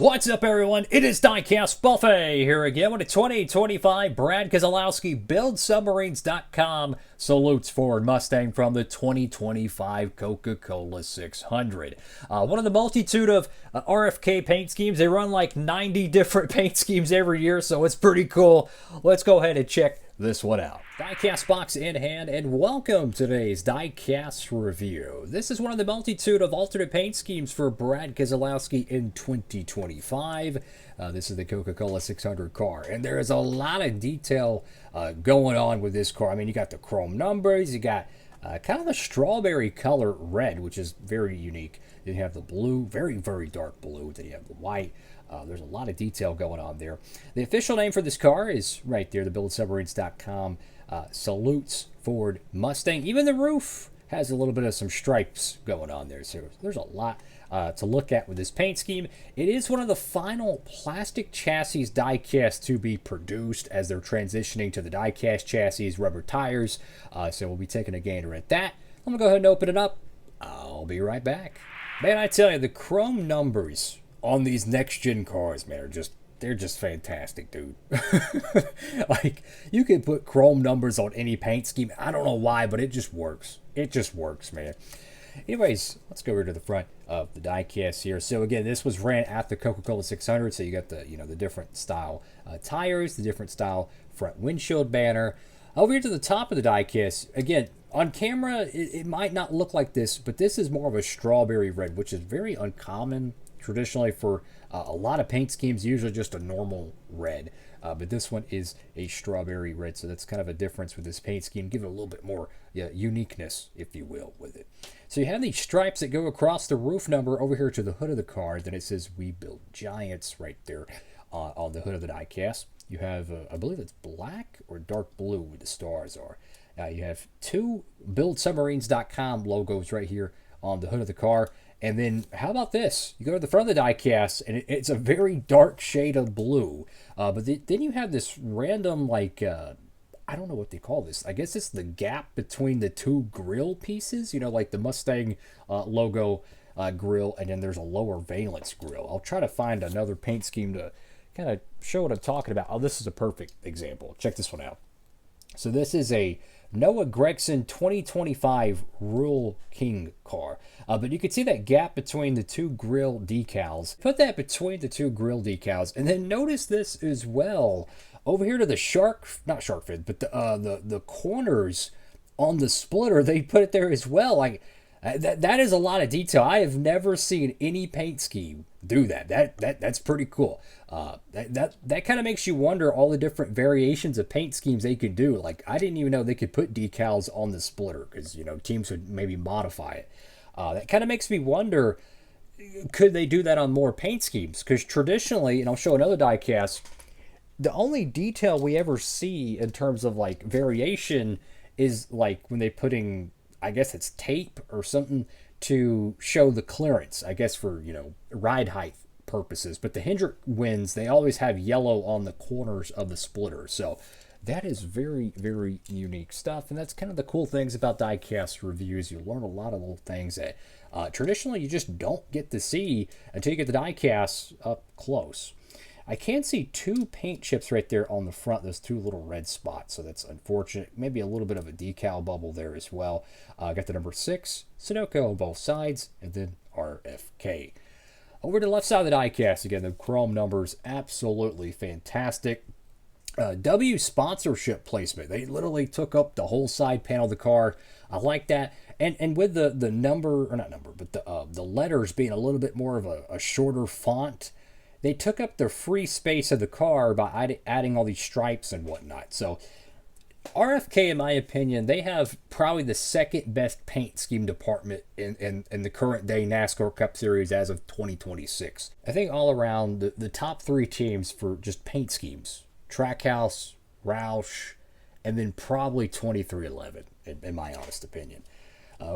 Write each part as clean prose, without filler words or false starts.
What's up, everyone? It is Diecastbuffet here again with a 2025 Brad Keselowski Build Submarines.com salutes Ford Mustang from the 2025 Coca-Cola 600. One of the multitude of RFK paint schemes. They run like 90 different paint schemes every year, so it's pretty cool. Let's go ahead and check this one out. Diecast box in hand, and welcome to today's Diecast review. This is one of the multitude of alternate paint schemes for Brad Keselowski in 2025. This is the Coca-Cola 600 car, and there is a lot of detail going on with this car. I mean, you got the chrome numbers, you got kind of a strawberry color red, which is very unique. Then you have the blue, very, very dark blue. Then you have the white. There's a lot of detail going on there. The official name for this car is right there, the BuildSubmarines.com salutes Ford Mustang. Even the roof has a little bit of some stripes going on there. So there's a lot to look at with this paint scheme. It is one of the final plastic chassis diecast to be produced as they're transitioning to the diecast chassis, rubber tires. So we'll be taking a gander at that. I'm going to go ahead and open it up. I'll be right back. Man, I tell you, the chrome numbers on these next-gen cars, man, they're just fantastic, dude. Like, you can put chrome numbers on any paint scheme. I don't know why, but it just works. It just works, man. Anyways, let's go over to the front of the diecast here. So again, this was ran at the Coca-Cola 600, so you got the the different style tires, the different style front windshield banner. Over here to the top of the diecast, again, on camera, it might not look like this, but this is more of a strawberry red, which is very uncommon traditionally for a lot of paint schemes, usually just a normal red. But this one is a strawberry red, so that's kind of a difference with this paint scheme. Give it a little bit more uniqueness, if you will, with it. So you have these stripes that go across the roof number over here to the hood of the car. Then it says, "We build giants" right there on the hood of the diecast. You have, I believe it's black or dark blue where the stars are. You have two BuildSubmarines.com logos right here on the hood of the car. And then, how about this? You go to the front of the diecast, and it's a very dark shade of blue. But then you have this random, like, I don't know what they call this. I guess it's the gap between the two grill pieces. You know, like the Mustang logo grill, and then there's a lower valence grill. I'll try to find another paint scheme to kind of show what I'm talking about. Oh, this is a perfect example. Check this one out. So this is a Noah Gragson 2025 Rule King car. But you can see that gap between the two grill decals. Put that between the two grill decals. And then notice this as well. Over here to the not shark fin, but the corners on the splitter, they put it there as well. Like, that is a lot of detail. I have never seen any paint scheme do that. That's pretty cool. That kind of makes you wonder all the different variations of paint schemes they could do. Like, I didn't even know they could put decals on the splitter because teams would maybe modify it. That kind of makes me wonder, could they do that on more paint schemes? Because traditionally, and I'll show another diecast, the only detail we ever see in terms of like variation is like when they putting, I guess it's tape or something to show the clearance, I guess for, ride height purposes. But the Hendrick wins, they always have yellow on the corners of the splitter. So that is very, very unique stuff. And that's kind of the cool things about diecast reviews. You learn a lot of little things that traditionally you just don't get to see until you get the diecast up close. I can see two paint chips right there on the front, those two little red spots, so that's unfortunate. Maybe a little bit of a decal bubble there as well. Got the number 6, Sunoco on both sides, and then RFK. Over to the left side of the diecast, again, the chrome numbers, absolutely fantastic. W sponsorship placement. They literally took up the whole side panel of the car. I like that. And with the number, or not number, but the letters being a little bit more of a shorter font, they took up the free space of the car by adding all these stripes and whatnot. So RFK, in my opinion, they have probably the second best paint scheme department in the current day NASCAR Cup Series as of 2026. I think all around the top three teams for just paint schemes, Trackhouse, Roush, and then probably 2311, in my honest opinion.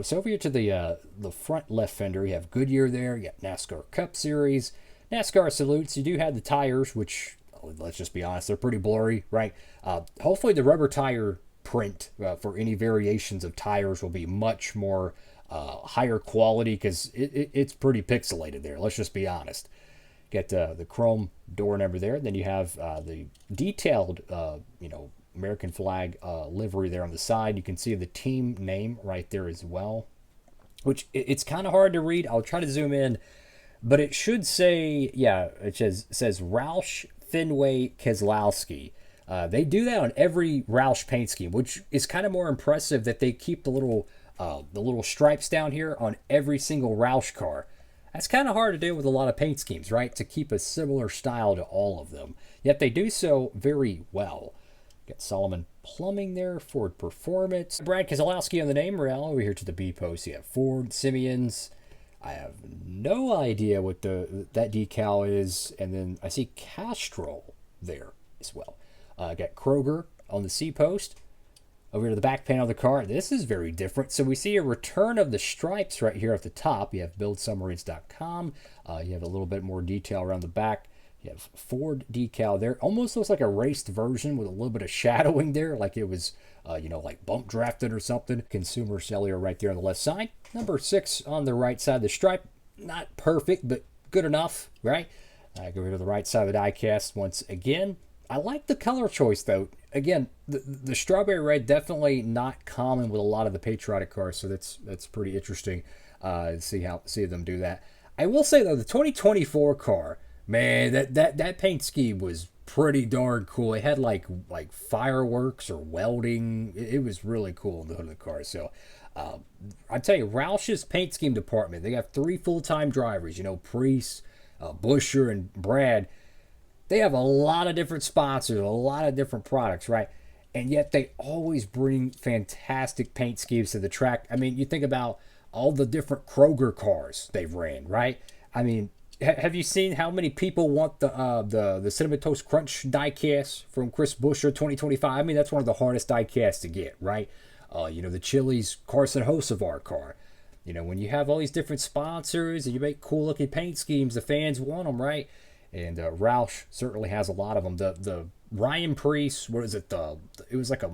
So over here to the front left fender, you have Goodyear there. You got NASCAR Cup Series. NASCAR salutes. You do have the tires, which, let's just be honest, they're pretty blurry, right? Hopefully the rubber tire print for any variations of tires will be much more higher quality because it's pretty pixelated there. Let's just be honest. Get the chrome door number there. Then you have the detailed, American flag livery there on the side. You can see the team name right there as well, which it's kind of hard to read. I'll try to zoom in, but it should say, yeah, it says Roush Fenway Keselowski. They do that on every Roush paint scheme, which is kind of more impressive that they keep the little stripes down here on every single Roush car. That's kind of hard to do with a lot of paint schemes, right? To keep a similar style to all of them. Yet they do so very well. Got Solomon Plumbing there, Ford Performance. Brad Keselowski on the name rail. Over here to the B post, you have Ford, Simeon's. I have no idea what that decal is. And then I see Castrol there as well. Got Kroger on the C post. Over to the back panel of the car. This is very different. So we see a return of the stripes right here at the top. You have buildsubmarines.com. You have a little bit more detail around the back. You have Ford decal there. Almost looks like a raced version with a little bit of shadowing there, like it was, like bump drafted or something. Consumer cellular right there on the left side. Number 6 on the right side. The stripe, not perfect, but good enough, right? Go to the right side of the diecast once again. I like the color choice, though. Again, the strawberry red, definitely not common with a lot of the patriotic cars, so that's pretty interesting to see them do that. I will say, though, the 2024 car, man, that paint scheme was pretty darn cool. It had like fireworks or welding. It was really cool in the hood of the car. So I tell you, Roush's paint scheme department, they got 3 full-time drivers. Priest, Busher, and Brad. They have a lot of different sponsors, a lot of different products, right? And yet they always bring fantastic paint schemes to the track. I mean, you think about all the different Kroger cars they've ran, right? I mean, have you seen how many people want the Cinnamon Toast Crunch diecast from Chris Buescher 2025? I mean, that's one of the hardest diecasts to get, right? The Chili's Carson Hocevar car. When you have all these different sponsors and you make cool looking paint schemes, the fans want them, right? And Roush certainly has a lot of them. The Ryan Priest, what is it? It was like a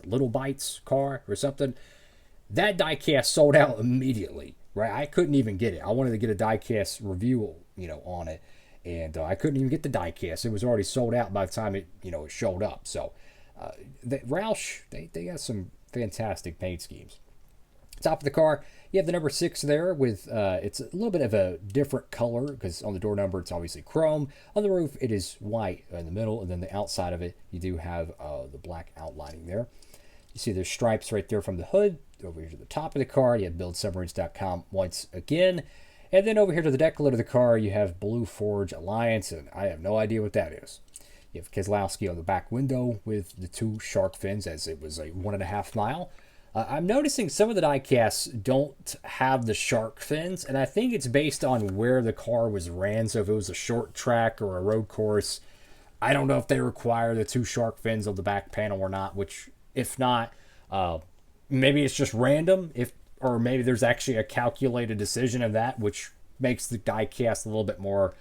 Little Bites car or something. That diecast sold out immediately, right? I couldn't even get it. I wanted to get a diecast review, on it, and I couldn't even get the diecast. It was already sold out by the time it showed up. So, Roush, they got some fantastic paint schemes. Top of the car, you have the number 6 there with it's a little bit of a different color because on the door number it's obviously chrome. On the roof it is white in the middle, and then the outside of it you do have the black outlining there. You see there's stripes right there from the hood. Over here to the top of the car you have buildsubmarines.com once again, and then over here to the deck lid of the car you have Blue Forge Alliance, and I have no idea what that is. You have Keselowski on the back window with the 2 shark fins, as it was a 1.5 mile. I'm noticing some of the diecasts don't have the shark fins, and I think it's based on where the car was ran. So if it was a short track or a road course, I don't know if they require the 2 shark fins on the back panel or not, which if not, maybe it's just random, or maybe there's actually a calculated decision of that, which makes the diecast a little bit more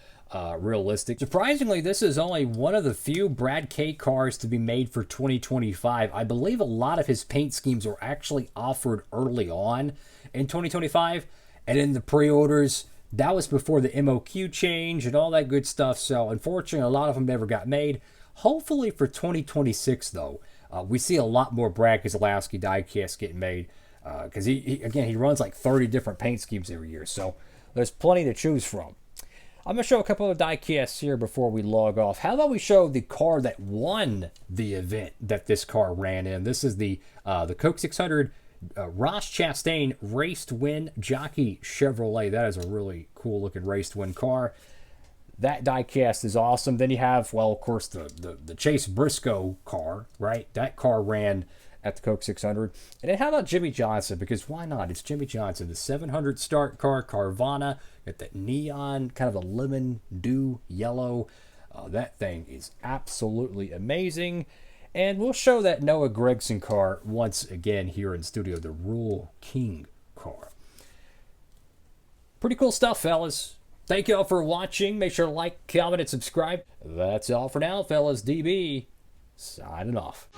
realistic. Surprisingly, this is only one of the few Brad K cars to be made for 2025. I believe a lot of his paint schemes were actually offered early on in 2025, and in the pre-orders, that was before the MOQ change and all that good stuff. So unfortunately, a lot of them never got made. Hopefully for 2026, though, we see a lot more Brad Keselowski diecasts getting made because he runs like 30 different paint schemes every year. So there's plenty to choose from. I'm going to show a couple of diecasts here before we log off. How about we show the car that won the event that this car ran in? This is the Coke 600 Ross Chastain Race to Win Jockey Chevrolet. That is a really cool looking race to win car. That diecast is awesome. Then you have, well, of course, the Chase Briscoe car, right? That car ran at the Coke 600. And then how about Jimmy Johnson? Because why not? It's Jimmy Johnson, the 700 start car, Carvana. Got that neon, kind of a lemon dew yellow. That thing is absolutely amazing. And we'll show that Noah Gragson car once again here in studio, the Rule King car. Pretty cool stuff, fellas. Thank you all for watching. Make sure to like, comment, and subscribe. That's all for now, fellas. DB signing off.